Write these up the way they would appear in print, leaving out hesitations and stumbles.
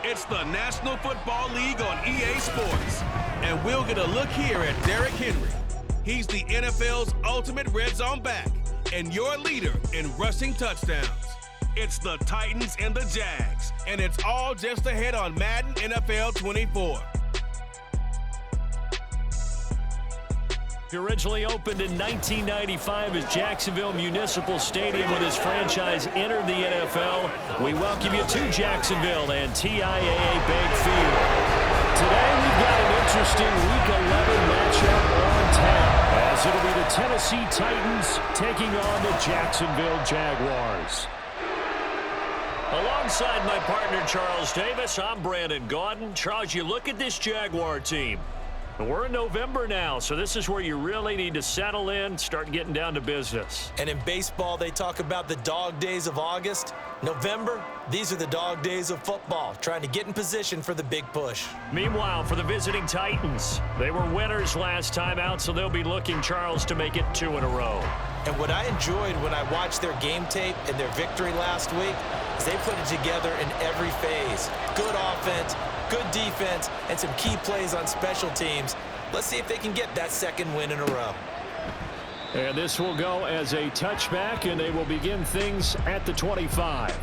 It's the National Football League on EA Sports. And we'll get a look here at Derrick Henry. He's the NFL's ultimate red zone back and your leader in rushing touchdowns. It's the Titans and the Jags, and it's all just ahead on Madden NFL 24. Originally opened in 1995 as Jacksonville Municipal Stadium when his franchise entered the NFL. We welcome you to Jacksonville and TIAA Bank Field. Today we've got an interesting Week 11 matchup on tap, as it'll be the Tennessee Titans taking on the Jacksonville Jaguars. Alongside my partner Charles Davis, I'm Brandon Gaudin. Charles, you look at this Jaguar team. We're in November now, so this is where you really need to settle in, start getting down to business. And in baseball, they talk about the dog days of August. November, these are the dog days of football, trying to get in position for the big push. Meanwhile, for the visiting Titans, they were winners last time out, so they'll be looking, Charles, to make it 2 in a row. And what I enjoyed when I watched their game tape and their victory last week is they put it together in every phase. Good offense, good defense, and some key plays on special teams. Let's see if they can get that second win in a row. And this will go as a touchback, and they will begin things at the 25.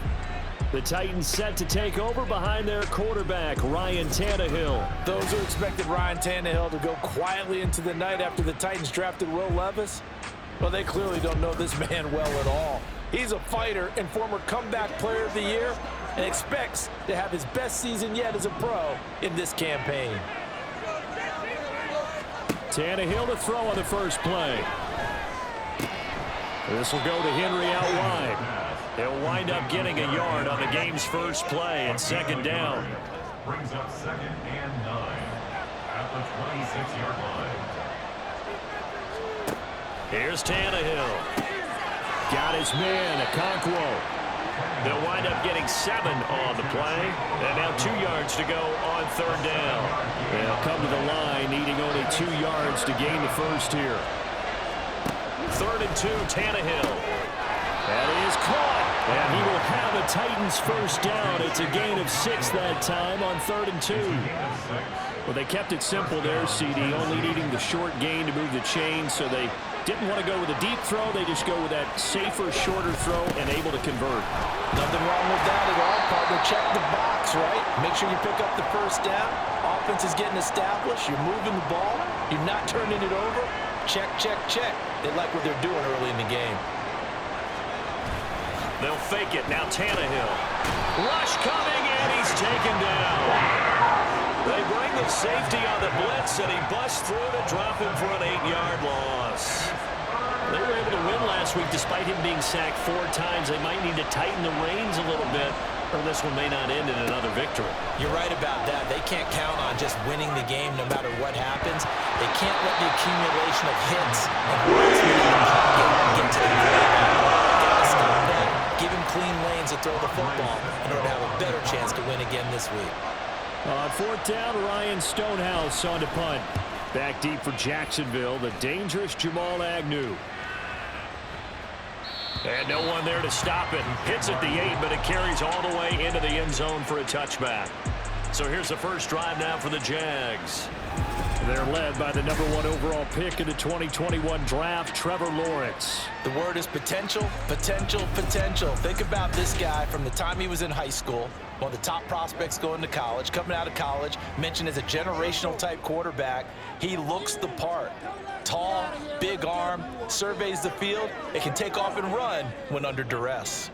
The Titans set to take over behind their quarterback, Ryan Tannehill. Those who expected Ryan Tannehill to go quietly into the night after the Titans drafted Will Levis, well, they clearly don't know this man well at all. He's a fighter and former comeback player of the year and expects to have his best season yet as a pro in this campaign. Tannehill to throw on the first play. This will go to Henry out wide. He'll wind up getting a yard on the game's first play and second down. Brings up 2nd and 9 at the 26-yard line. Here's Tannehill. Got his man, Okonkwo. They'll wind up getting 7 on the play. And now 2 yards to go on third down. They'll come to the line, needing only 2 yards to gain the first here. 3rd and 2, Tannehill. That is caught. And he will have a Titans first down. It's a gain of 6 that time on 3rd and 2. Well, they kept it simple there, CD, only needing the short gain to move the chain, so they didn't want to go with a deep throw. They just go with that safer, shorter throw and able to convert. Nothing wrong with that at all, partner. Check the box, right? Make sure you pick up the first down. Offense is getting established. You're moving the ball. You're not turning it over. Check, check, check. They like what they're doing early in the game. They'll fake it. Now Tannehill. Rush coming, and he's taken down. They bring the safety on the blitz, and he busts through to drop him for an 8-yard loss. They were able to win last week despite him being sacked 4 times. They might need to tighten the reins a little bit, or this one may not end in another victory. You're right about that. They can't count on just winning the game no matter what happens. They can't let the accumulation of hits and runs in the pocket get to the quarterback. Gotta stop that. Give him clean lanes to throw the football in order to have a better chance to win again this week. On 4th down, Ryan Stonehouse on to punt. Back deep for Jacksonville, the dangerous Jamal Agnew. And no one there to stop it. Hits at the 8, but it carries all the way into the end zone for a touchback. So here's the first drive now for the Jags. They're led by the #1 overall pick in the 2021 draft, Trevor Lawrence. The word is potential, potential, potential. Think about this guy from the time he was in high school, one of the top prospects going to college, coming out of college, mentioned as a generational type quarterback. He looks the part. Tall, big arm, surveys the field. It can take off and run when under duress.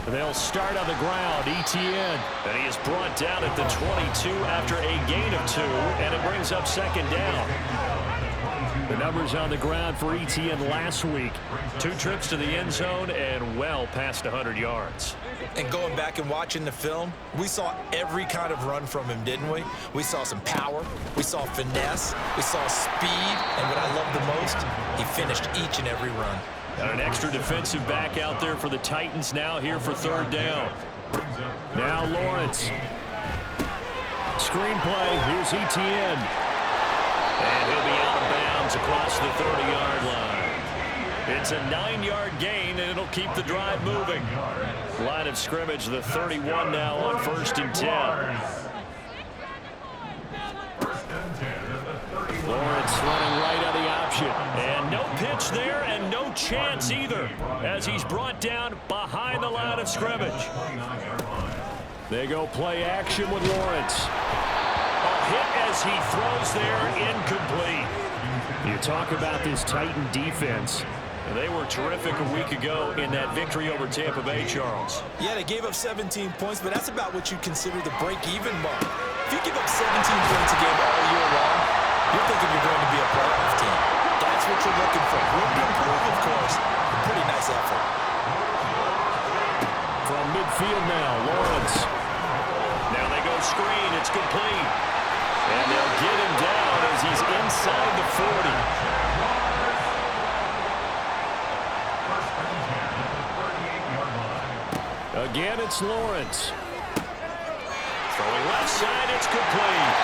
They'll start on the ground, Etienne. And he is brought down at the 22 after a gain of 2, and it brings up second down. The numbers on the ground for Etienne last week. 2 trips to the end zone and well past 100 yards. And going back and watching the film, we saw every kind of run from him, didn't we? We saw some power, we saw finesse, we saw speed, and what I love the most, he finished each and every run. Got an extra defensive back out there for the Titans now here for third down. Now Lawrence. Screen play, here's Etienne. And he'll be out of bounds across the 30-yard line. It's a 9-yard gain, and it'll keep the drive moving. Line of scrimmage, the 31 now on 1st and 10. Lawrence running right on the option. And no pitch there and no chance either as he's brought down behind the line of scrimmage. They go play action with Lawrence. A hit as he throws there, incomplete. You talk about this Titan defense. They were terrific a week ago in that victory over Tampa Bay, Charles. Yeah, they gave up 17 points, but that's about what you consider the break-even mark. If you give up 17 points a game all year long, you're thinking you're going to be a playoff team. That's what you're looking for. Room to improve, of course. A pretty nice effort. From midfield now, Lawrence. Now they go screen. It's complete. And they'll get him down as he's inside the 40. Again, it's Lawrence. Throwing left side, it's complete.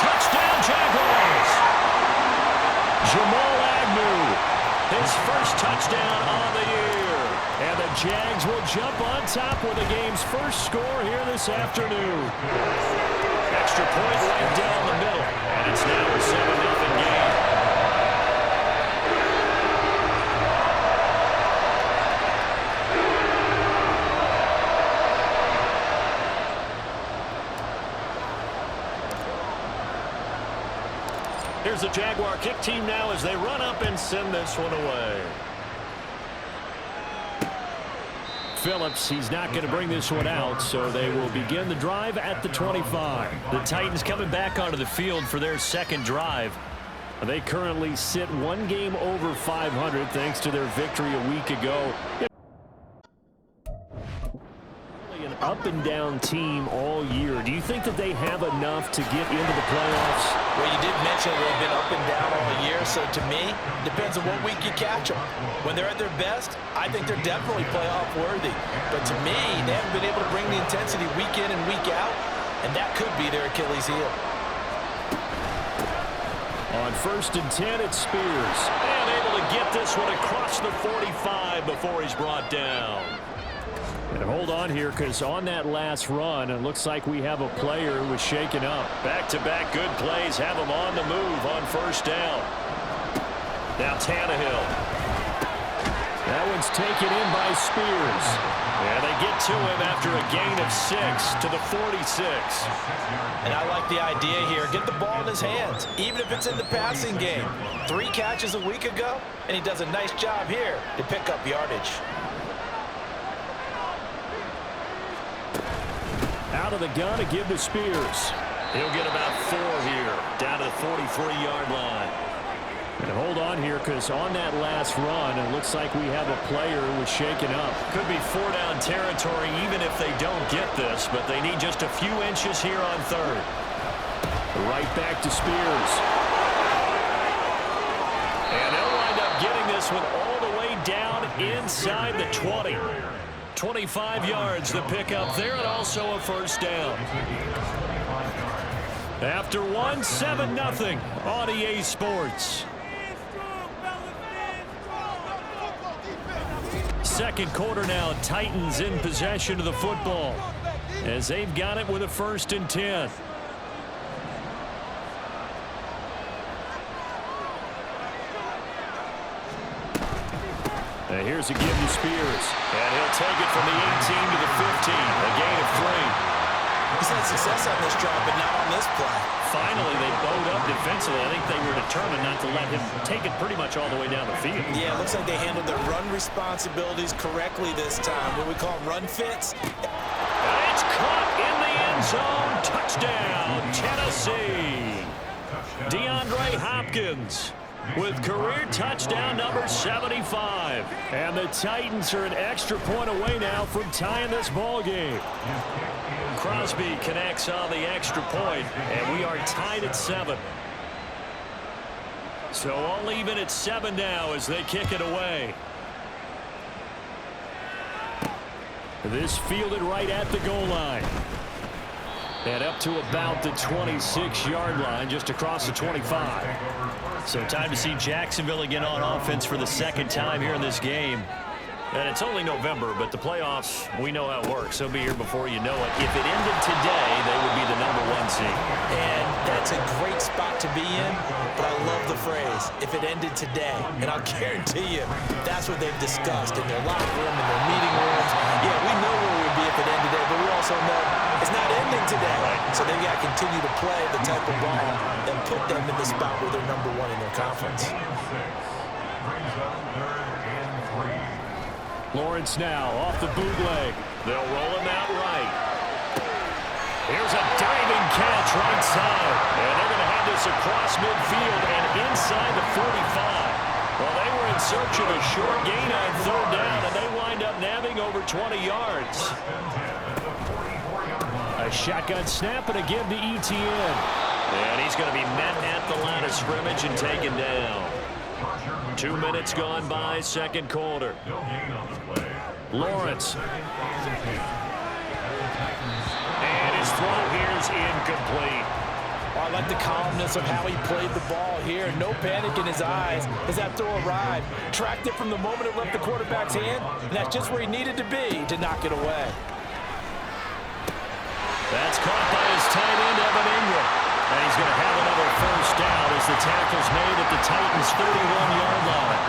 Touchdown, Jaguars! Jamal Agnew, his first touchdown on the year. And the Jags will jump on top with the game's first score here this afternoon. Extra point right down the middle, and it's now a 7-0 game. Here's the Jaguar kick team now as they run up and send this one away. Phillips, he's not going to bring this one out, so they will begin the drive at the 25. The Titans coming back onto the field for their second drive. They currently sit one game over 500 thanks to their victory a week ago. An up-and-down team all year. Do you think that they have enough to get into the playoffs? Well, you did mention they've been up and down all year, so to me, depends on what week you catch them. When they're at their best, I think they're definitely playoff worthy. But to me, they haven't been able to bring the intensity week in and week out, and that could be their Achilles heel. On 1st and 10, it's Spears. And able to get this one across the 45 before he's brought down. And hold on here, because on that last run, it looks like we have a player who was shaken up. Back-to-back good plays have him on the move on 1st down. Now Tannehill. That one's taken in by Spears. And they get to him after a gain of 6 to the 46. And I like the idea here. Get the ball in his hands, even if it's in the passing game. 3 catches a week ago, and he does a nice job here to pick up yardage. Out of the gun to give to Spears. He'll get about 4 here, down to the 43-yard line. And hold on here, because on that last run, it looks like we have a player who was shaken up. Could be 4-down territory even if they don't get this, but they need just a few inches here on 3rd. Right back to Spears. And they'll wind up getting this one all the way down inside the 20. 25 yards the pickup there, and also a 1st down. After 1, 7-0 on EA Sports. Second quarter now, Titans in possession of the football as they've got it with a 1st and 10. And here's a give to Spears. And he'll take it from the 18 to the 15, a gain of 3. He's had success on this drive, but not on this play. Finally, they bowed up defensively. I think they were determined not to let him take it pretty much all the way down the field. Yeah, it looks like they handled their run responsibilities correctly this time. What we call them run fits. And it's caught in the end zone. Touchdown, Tennessee. DeAndre Hopkins with career touchdown number 75. And the Titans are an extra point away now from tying this ball game. Crosby connects on the extra point, and we are tied at 7. So all even at 7 now as they kick it away. This fielded right at the goal line. And up to about the 26-yard line, just across the 25. So time to see Jacksonville again on offense for the second time here in this game. And it's only November, but the playoffs, we know how it works. They'll be here before you know it. If it ended today, they would be the #1 seed. And that's a great spot to be in, but I love the phrase, if it ended today. And I'll guarantee you, that's what they've discussed in their locker room, in their meeting rooms. Yeah, we know where we'd be if it ended today, but we also know it's not ending today. So they've got to continue to play the type of ball that put them in the spot where they're #1 in their conference. Lawrence now off the bootleg. They'll roll him out right. Here's a diving catch right side. And they're going to have this across midfield and inside the 45. Well, they were in search of a short gain on 3rd down, and they wind up nabbing over 20 yards. A shotgun snap and a give to Etienne. And he's going to be met at the line of scrimmage and taken down. 2 minutes gone by, second quarter. Lawrence. And his throw here is incomplete. I like the calmness of how he played the ball here. No panic in his eyes as that throw arrived. Tracked it from the moment it left the quarterback's hand, and that's just where he needed to be to knock it away. That's caught by his tight end, Evan Ingram. And he's going to have another first down as the tackle's made at the Titans' 31-yard line.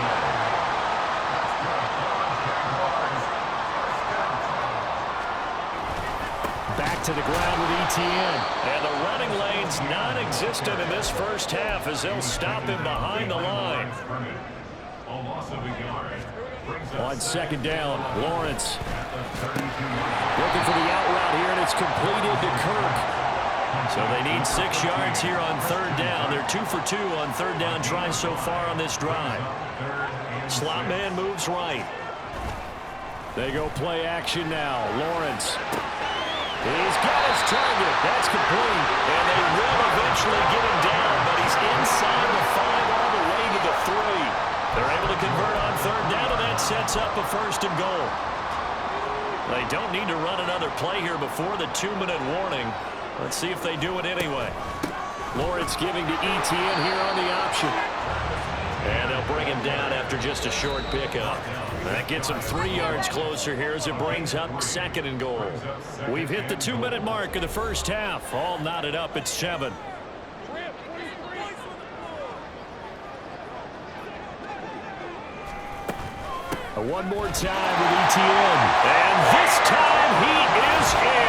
Back to the ground with Etienne. And the running lane's non-existent in this first half as they'll stop him behind the line. On 2nd down, Lawrence. Looking for the out route here, and it's completed to Kirk. So they need 6 yards here on 3rd down. They're 2 for 2 on 3rd down tries so far on this drive. Slot man moves right. They go play action now. Lawrence. He's got his target. That's complete. And they will eventually get him down, but he's inside the 5 all the way to the 3. They're able to convert on 3rd down, and that sets up a 1st and goal. They don't need to run another play here before the 2-minute warning. Let's see if they do it anyway. Lawrence giving to Etienne here on the option. And they'll bring him down after just a short pickup. That gets him 3 yards closer here as it brings up 2nd and goal. We've hit the 2-minute mark of the first half. All knotted up at 7. One more time with Etienne. And this time he is in.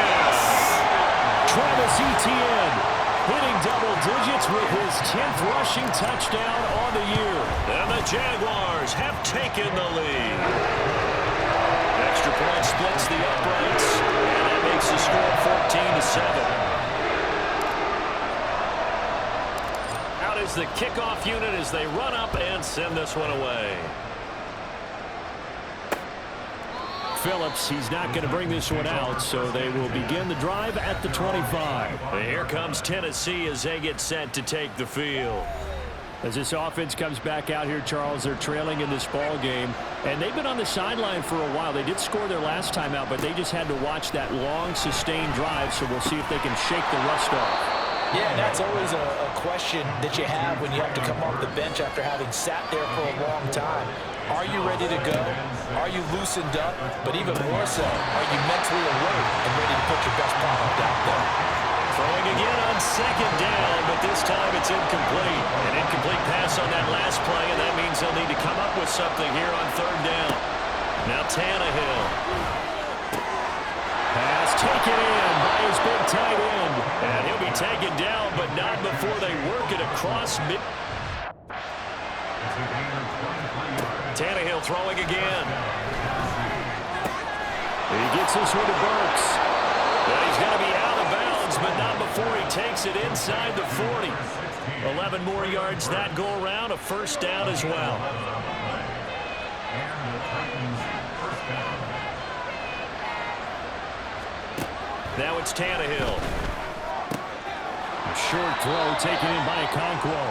Travis Etienne hitting double digits with his 10th rushing touchdown on the year. And the Jaguars have taken the lead. Extra point splits the uprights, and that makes the score 14-7. Out is the kickoff unit as they run up and send this one away. Phillips, he's not going to bring this one out, so they will begin the drive at the 25. And here comes Tennessee as they get set to take the field. As this offense comes back out here, Charles, they're trailing in this ball game, and they've been on the sideline for a while. They did score their last time out, but they just had to watch that long, sustained drive, so we'll see if they can shake the rust off. Yeah, that's always a question that you have when you have to come off the bench after having sat there for a long time. Are you ready to go? Are you loosened up? But even more so, are you mentally alert and ready to put your best product out there? Throwing again on 2nd down, but this time it's incomplete. An incomplete pass on that last play, and that means they'll need to come up with something here on 3rd down. Now Tannehill. Pass taken in by his big tight end. And he'll be taken down, but not before they work it across mid. Tannehill throwing again. He gets this one to Burks. Well, he's going to be out of bounds, but not before he takes it inside the 40. 11 more yards that go around, a 1st down as well. Now it's Tannehill. A short throw taken in by Okonkwo.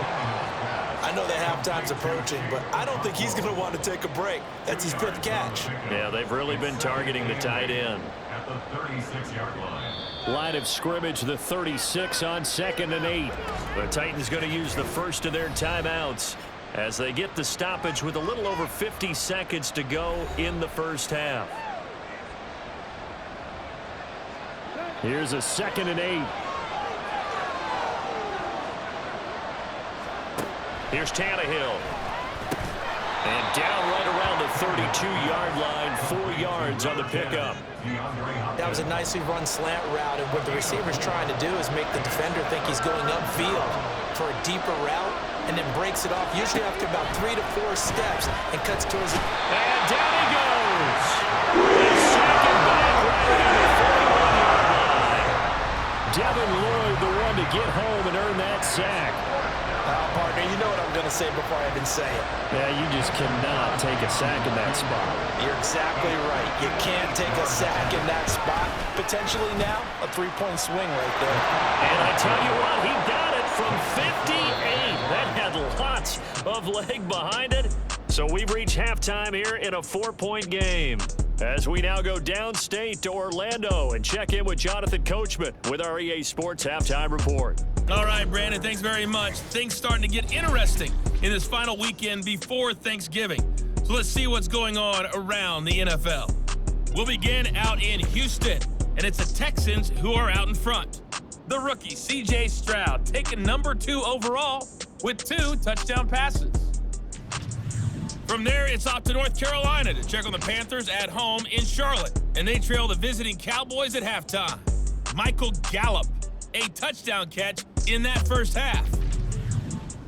I know that halftime's approaching, but I don't think he's going to want to take a break. That's his 5th catch. Yeah, they've really been targeting the tight end. At the 36-yard line. Line of scrimmage, the 36 on 2nd and 8. The Titans going to use the first of their timeouts as they get the stoppage with a little over 50 seconds to go in the first half. Here's a 2nd and 8. Here's Tannehill. And down right around the 32-yard line, 4 yards on the pickup. That was a nicely run slant route, and what the receiver's trying to do is make the defender think he's going upfield for a deeper route, and then breaks it off, usually after about 3 to 4 steps, and cuts towards it. And down he goes. The second back right at the 41-yard line. Devin Lloyd, the one to get home and earn that sack. Partner, you know what I'm going to say before I even say it. Yeah, you just cannot take a sack in that spot. You're exactly right. You can't take a sack in that spot. Potentially now, a 3-point swing right there. And I tell you what, he got it from 58. That had lots of leg behind it. So we've reached halftime here in a 4-point game. As we now go downstate to Orlando and check in with Jonathan Coachman with our EA Sports Halftime Report. All right, Brandon, thanks very much. Things starting to get interesting in this final weekend before Thanksgiving. So let's see what's going on around the NFL. We'll begin out in Houston, and it's the Texans who are out in front. The rookie, C.J. Stroud, taken number 2 overall with 2 touchdown passes. From there, it's off to North Carolina to check on the Panthers at home in Charlotte, and they trail the visiting Cowboys at halftime. Michael Gallup, a touchdown catch in that first half.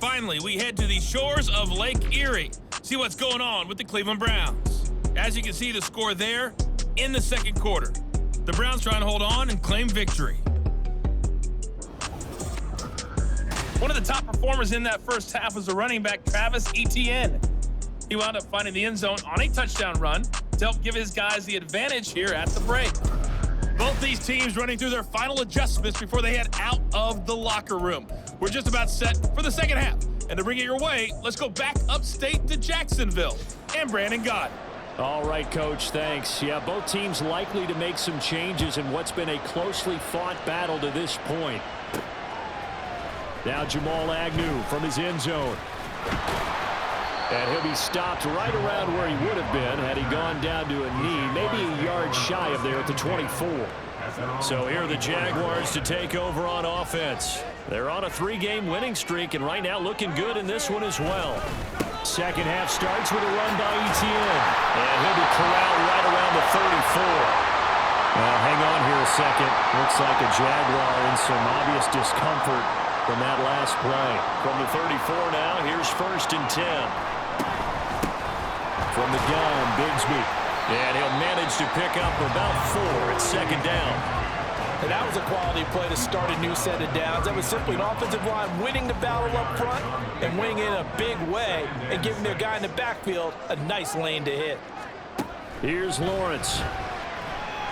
Finally, we head to the shores of Lake Erie, see what's going on with the Cleveland Browns. As you can see, the score there in the second quarter. The Browns trying to hold on and claim victory. One of the top performers in that first half was the running back Travis Etienne. He wound up finding the end zone on a touchdown run to help give his guys the advantage here at the break. Both these teams running through their final adjustments before they head out of the locker room. We're just about set for the second half. And to bring it your way, let's go back upstate to Jacksonville and Brandon Gott. All right, Coach, thanks. Yeah, both teams likely to make some changes in what's been a closely fought battle to this point. Now Jamal Agnew from his end zone. And he'll be stopped right around where he would have been had he gone down to a knee, maybe a yard shy of there at the 24. So here are the Jaguars to take over on offense. They're on a 3-game winning streak, and right now looking good in this one as well. Second half starts with a run by Etienne. And he'll be corralled right around the 34. Well, hang on here a second. Looks like a Jaguar in some obvious discomfort from that last play. From the 34 now, here's 1st and 10. From the gun, Bigsby. And he'll manage to pick up about 4 at second down. And that was a quality play to start a new set of downs. That was simply an offensive line winning the battle up front and winning in a big way and giving their guy in the backfield a nice lane to hit. Here's Lawrence.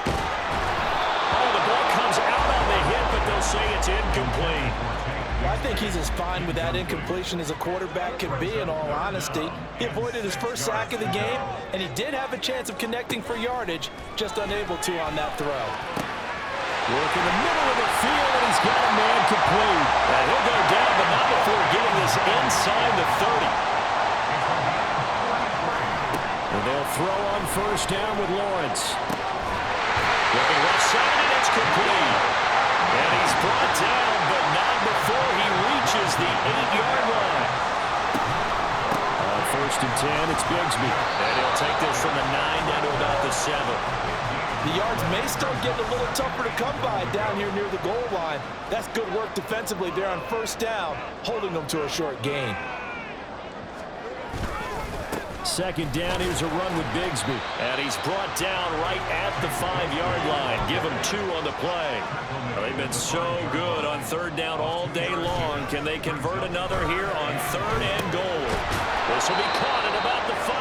Oh, the ball comes out on the hit, but they'll say it's incomplete. Well, I think he's as fine with that incompletion as a quarterback can be, in all honesty. He avoided his first sack of the game, and he did have a chance of connecting for yardage, just unable to on that throw. Work in the middle of the field, and he's got a man complete. And he'll go down, but not before getting this inside the 30. And they'll throw on 1st down with Lawrence. Looking left side, and it's complete. And he's brought down, but not before he reaches the 8-yard line. On 1st and 10, it's Bigsby. And he'll take this from the 9 down to about the 7. The yards may start getting a little tougher to come by down here near the goal line. That's good work defensively there on 1st down, holding them to a short gain. Second down, here's a run with Bigsby. And he's brought down right at the 5-yard line. Give him 2 on the play. Well, they've been so good on 3rd down all day long. Can they convert another here on 3rd and goal? This will be caught at about the 5.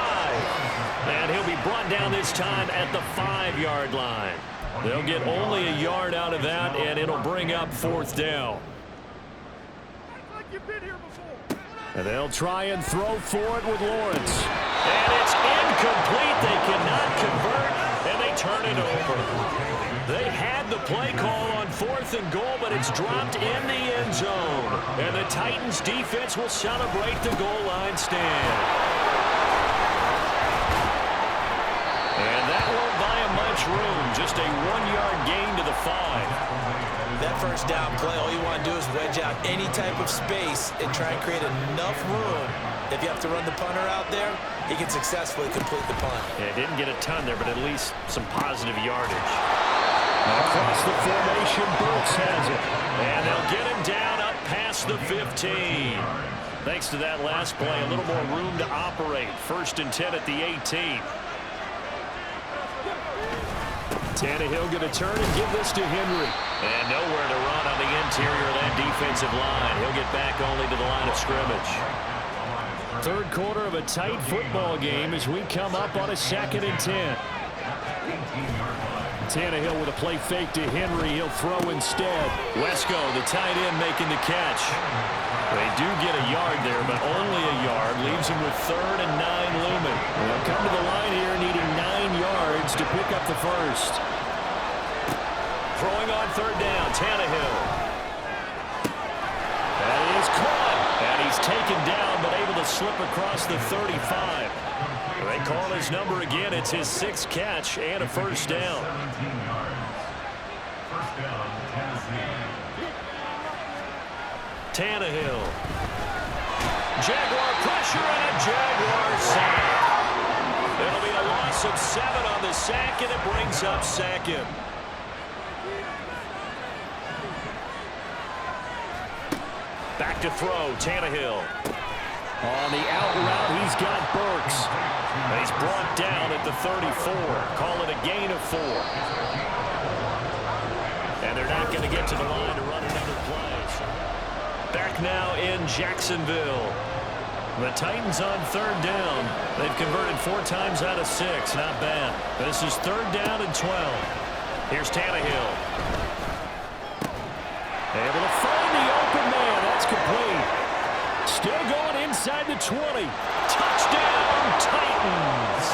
And he'll be brought down this time at the 5-yard line. They'll get only a yard out of that, and it'll bring up 4th down. And they'll try and throw for it with Lawrence. And it's incomplete. They cannot convert, and they turn it over. They had the play call on 4th and goal, but it's dropped in the end zone. And the Titans defense will celebrate the goal line stand. And that won't buy him much room. Just a 1-yard gain to the 5. That first down play, all you want to do is wedge out any type of space and try and create enough room. If you have to run the punter out there, he can successfully complete the punt. Yeah, didn't get a ton there, but at least some positive yardage. Across the formation, Burks has it. And they'll get him down up past the 15. Thanks to that last play, a little more room to operate. 1st and 10 at the 18. Tannehill going to turn and give this to Henry. And nowhere to run on the interior of that defensive line. He'll get back only to the line of scrimmage. 3rd quarter of a tight football game as we come up on a 2nd and 10. Tannehill with a play fake to Henry. He'll throw instead. Wesco, the tight end, making the catch. They do get a yard there, but only a yard. Leaves him with 3rd and 9 looming. They'll come to the line here needing 9 yards to pick up the first. Throwing on 3rd down, Tannehill. That is caught. And he's taken down, but able to slip across the 35. They call his number again. It's his 6th catch and a first down. 17 yards. First down, Tennessee. Tannehill. Jaguar pressure and a Jaguar sack. It'll be a loss of 7 on the sack, and it brings up 2nd. Back to throw, Tannehill. On the out route, he's got Burks. And he's brought down at the 34. Call it a gain of 4. And they're not going to get to the line to run another play. Back now in Jacksonville. The Titans on 3rd down. They've converted 4 times out of 6. Not bad. This is 3rd down and 12. Here's Tannehill. Able to find the open man. That's complete. Still going inside the 20. Touchdown, Titans.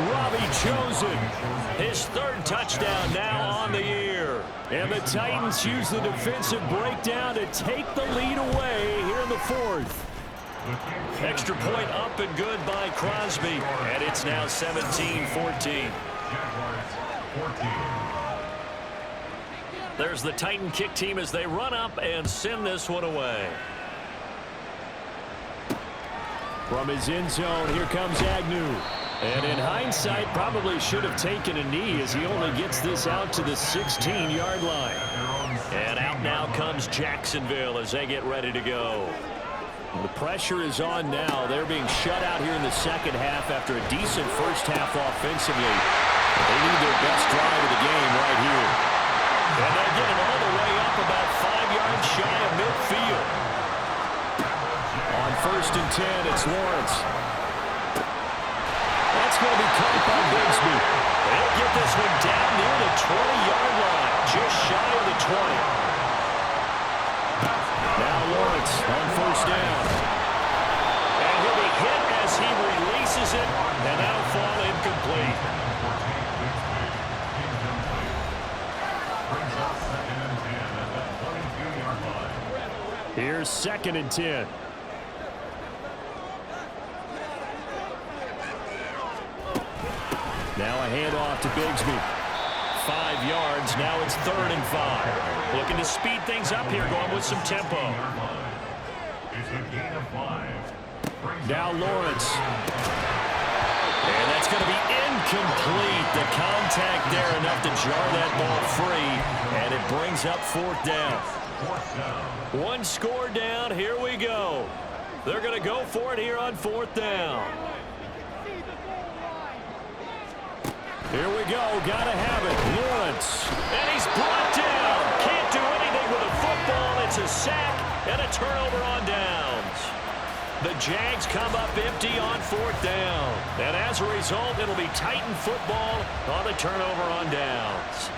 Robbie Chosen. His 3rd touchdown now on the year. And the Titans use the defensive breakdown to take the lead away here in the 4th. Extra point up and good by Crosby. And it's now 17-14. There's the Titan kick team as they run up and send this one away. From his end zone, here comes Agnew. And in hindsight, probably should have taken a knee as he only gets this out to the 16-yard line. And out now comes Jacksonville as they get ready to go. The pressure is on now. They're being shut out here in the 2nd half after a decent first half offensively. They need their best drive of the game right here. And they'll get it all the way up about 5 yards shy of midfield. On 1st and 10, it's Lawrence. That's going to be caught by Bigsby. They'll get this one down near the 20-yard line, just shy of the 20. Now Lawrence on 1st down. And he'll be hit as he releases it, and that'll fall incomplete. Here's 2nd and 10. Now a handoff to Bigsby. 5 yards. Now it's 3rd and 5. Looking to speed things up here, going with some tempo. Now Lawrence. And that's going to be incomplete. The contact there enough to jar that ball free. And it brings up 4th down. 1 score down. Here we go. They're going to go for it here on 4th down. Here we go. Got to have it. Lawrence. And he's brought down. Can't do anything with a football. It's a sack and a turnover on downs. The Jags come up empty on 4th down. And as a result, it'll be Titan football on the turnover on downs.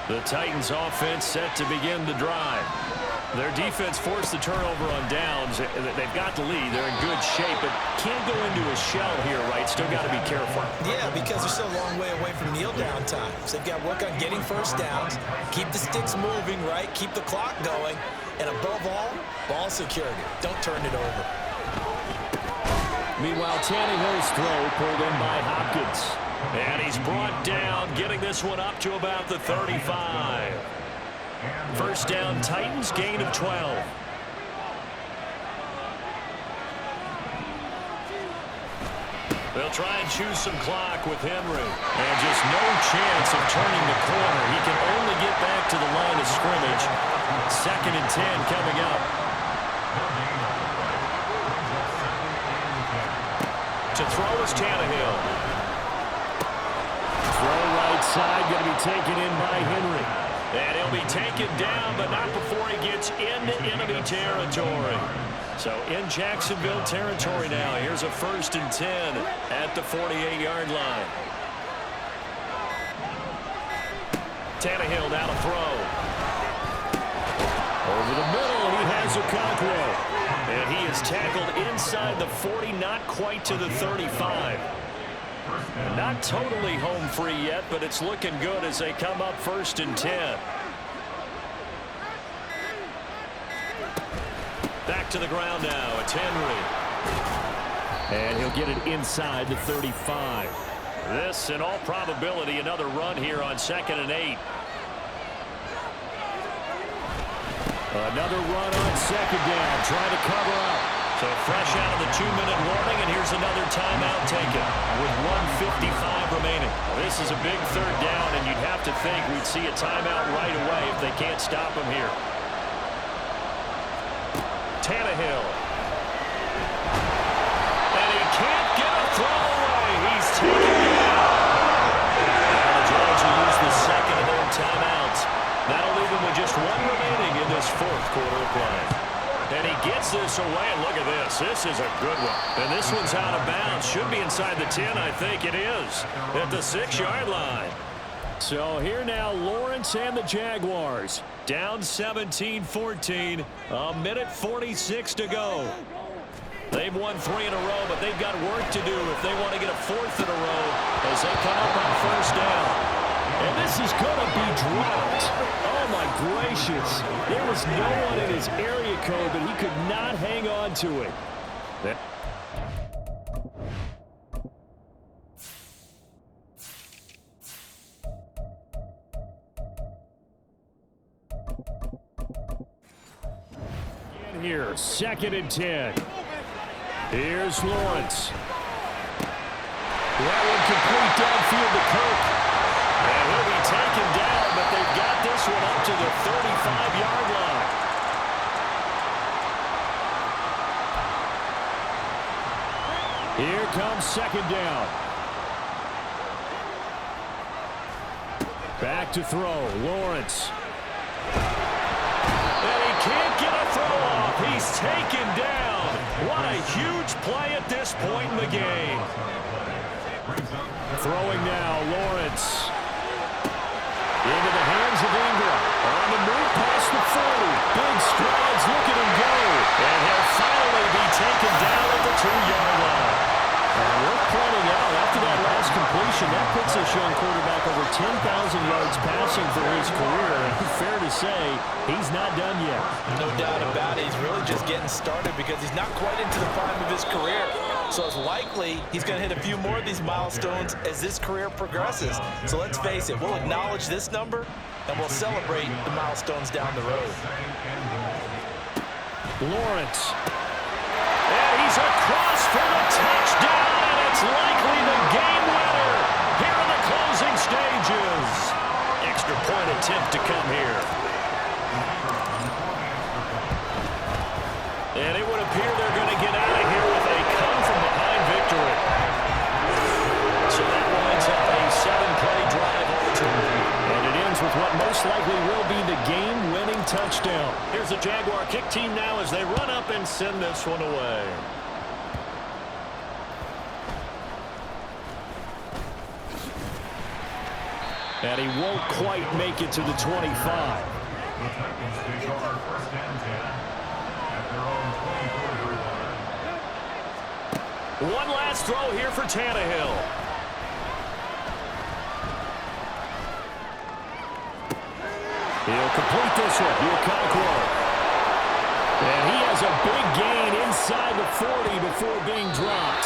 The Titans offense set to begin the drive. Their defense forced the turnover on downs. They've got the lead. They're in good shape, but can't go into a shell here, right? Still got to be careful. Yeah, because they're still a long way away from kneel down time. So they've got to work on getting first downs, keep the sticks moving, right? Keep the clock going, and above all, ball security. Don't turn it over. Meanwhile, Tannehill's throw pulled in by Hopkins. And he's brought down, getting this one up to about the 35. First down, Titans, gain of 12. They'll try and choose some clock with Henry. And just no chance of turning the corner. He can only get back to the line of scrimmage. 2nd and 10 coming up. To throw is Tannehill. Throw right side, going to be taken in by Henry. And he'll be taken down, but not before he gets into enemy territory. So in Jacksonville territory now. Here's a 1st and 10 at the 48-yard line. Tannehill now to throw. Over the middle, he has Okonkwo. And he is tackled inside the 40, not quite to the 35. Not totally home free yet, but it's looking good as they come up 1st and 10. Back to the ground now. It's Henry. And he'll get it inside the 35. This, in all probability, another run here on 2nd and 8. Another run on 2nd down. Trying to cover up. So fresh out of the 2-minute warning, and here's another timeout taken with 1:55 remaining. This is a big 3rd down, and you'd have to think we'd see a timeout right away if they can't stop him here. Tannehill. And he can't get a throw away. He's taken down. Now the Giants will use the 2nd of their timeouts. That'll leave them with just 1 remaining in this 4th quarter of play. And he gets this away, and look at this. This is a good one. And this one's out of bounds. Should be inside the 10, I think it is, at the 6-yard line. So here now, Lawrence and the Jaguars. Down 17-14, a minute 46 to go. They've won 3 in a row, but they've got work to do if they want to get a 4th in a row as they come up on 1st down. And this is going to be dropped. Oh, my gracious. There was no one in his area code, but he could not hang on to it. In here, 2nd and 10. Here's Lawrence. That one complete downfield to Kirk. And he'll be taken down, but they've got this one up to the 35-yard line. Here comes 2nd down. Back to throw, Lawrence. And he can't get a throw off. He's taken down. What a huge play at this point in the game. Throwing now, Lawrence. Into the hands of Ingram. On the move past the 40. Big strides. Look at him go. And he'll finally be taken down at the 2-yard line. And worth pointing out, after that last completion, that puts this young quarterback over 10,000 yards passing for his career. And fair to say, he's not done yet. No doubt about it. He's really just getting started because he's not quite into the prime of his career. So it's likely he's going to hit a few more of these milestones as this career progresses. So let's face it, we'll acknowledge this number and we'll celebrate the milestones down the road. Lawrence. And he's across for the touchdown, and it's likely the game winner here in the closing stages. Extra point attempt to come here. And it would appear they're going to get out of here with a come-from-behind victory. So that winds up a 7-play drive ultimately. And it ends with what most likely will be the game-winning touchdown. Here's the Jaguar kick team now as they run up and send this one away. And he won't quite make it to the 25. The Titans take over 1st and 10 at their own 24-yard line. One last throw here for Tannehill. He'll complete this one. Jaguar. And he has a big gain inside the 40 before being dropped.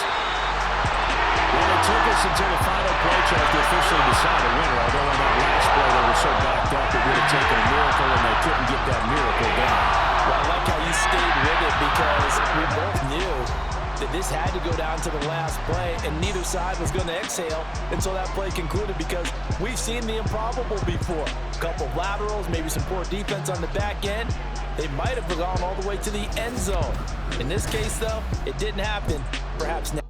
And it took us until the final play check to officially decide a winner, although on that last play they were so backed up it would have taken a miracle, and they couldn't get that miracle done. Well, I like how you stayed with it because we both knew that this had to go down to the last play, and neither side was going to exhale until that play concluded because we've seen the improbable before. A couple of laterals, maybe some poor defense on the back end. They might have gone all the way to the end zone. In this case, though, it didn't happen. Perhaps now.